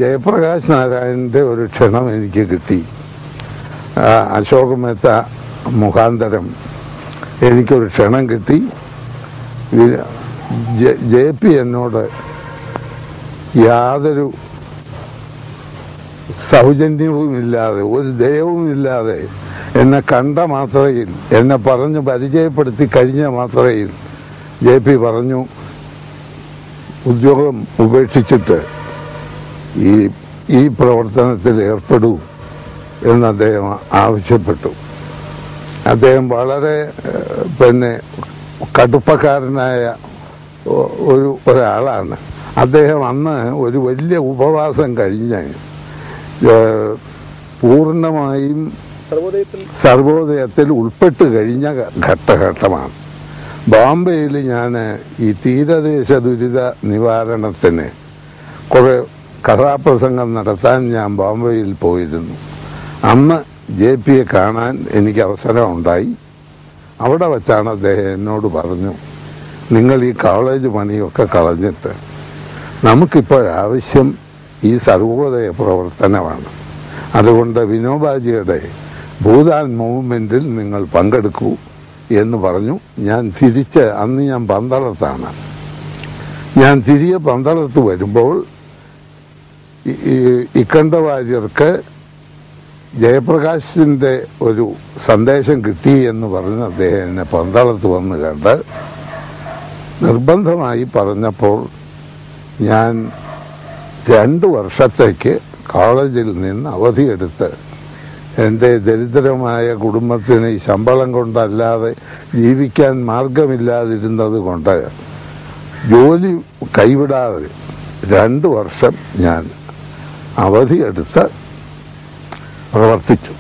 ജയപ്രകാശ് നാരായണന്റെ ഒരു ക്ഷണം എനിക്ക് കിട്ടി. അശോക് മേത്ത മുഖാന്തരം എനിക്കൊരു ക്ഷണം കിട്ടി. JP എന്നോട് യാതൊരു സൗജന്യവുമില്ലാതെ ഒരു ദയവുമില്ലാതെ എന്നെ കണ്ട മാത്രയിൽ, എന്നെ പറഞ്ഞ് പരിചയപ്പെടുത്തി കഴിഞ്ഞ മാത്രയിൽ JP പറഞ്ഞു, ഉദ്യോഗം ഉപേക്ഷിച്ചിട്ട് ഈ പ്രവർത്തനത്തിൽ ഏർപ്പെടൂ എന്ന് അദ്ദേഹം ആവശ്യപ്പെട്ടു. അദ്ദേഹം വളരെ കടുപ്പക്കാരനായ ഒരാളാണ്. അദ്ദേഹം അന്ന് ഒരു വലിയ ഉപവാസം കഴിഞ്ഞ് പൂർണ്ണമായും സർവോദയത്തിൽ ഉൾപ്പെട്ട് കഴിഞ്ഞ ഘട്ടമാണ്. ബോംബെയിൽ ഞാൻ ഈ തീരദേശ ദുരിത നിവാരണത്തിന് കുറെ കഥാപ്രസംഗം നടത്താൻ ഞാൻ ബോംബെയിൽ പോയിരുന്നു. അന്ന് JPയെ കാണാൻ എനിക്ക് അവസരം ഉണ്ടായി. അവിടെ വച്ചാണ് അദ്ദേഹം എന്നോട് പറഞ്ഞു, നിങ്ങൾ ഈ കോളേജ് പണിയൊക്കെ കളഞ്ഞിട്ട് നമുക്കിപ്പോഴാവശ്യം ഈ സർവോദയ പ്രവർത്തനമാണ്. അതുകൊണ്ട് വിനോബാജിയുടെ ഭൂദാൻ മൂവ്മെന്റിൽ നിങ്ങൾ പങ്കെടുക്കൂ എന്ന് പറഞ്ഞു. അന്ന് ഞാൻ പന്തളത്താണ്. ഞാൻ തിരികെ പന്തളത്ത് വരുമ്പോൾ ഇക്കണ്ടവാര്യർക്ക് ജയപ്രകാശിന്റെ ഒരു സന്ദേശം കിട്ടി എന്ന് പറഞ്ഞ് അദ്ദേഹം എന്നെ പന്തളത്ത് വന്ന് കണ്ട് നിർബന്ധമായി പറഞ്ഞപ്പോൾ ഞാൻ 2 വർഷത്തേക്ക് കോളേജിൽ നിന്ന് അവധിയെടുത്ത് എൻ്റെ ദരിദ്രമായ കുടുംബത്തിന് ഈ ശമ്പളം കൊണ്ടല്ലാതെ ജീവിക്കാൻ മാർഗമില്ലാതിരുന്നത് കൊണ്ട് ജോലി കൈവിടാതെ 2 വർഷം ഞാൻ അവധിയെടുത്ത് പ്രവർത്തിച്ചു.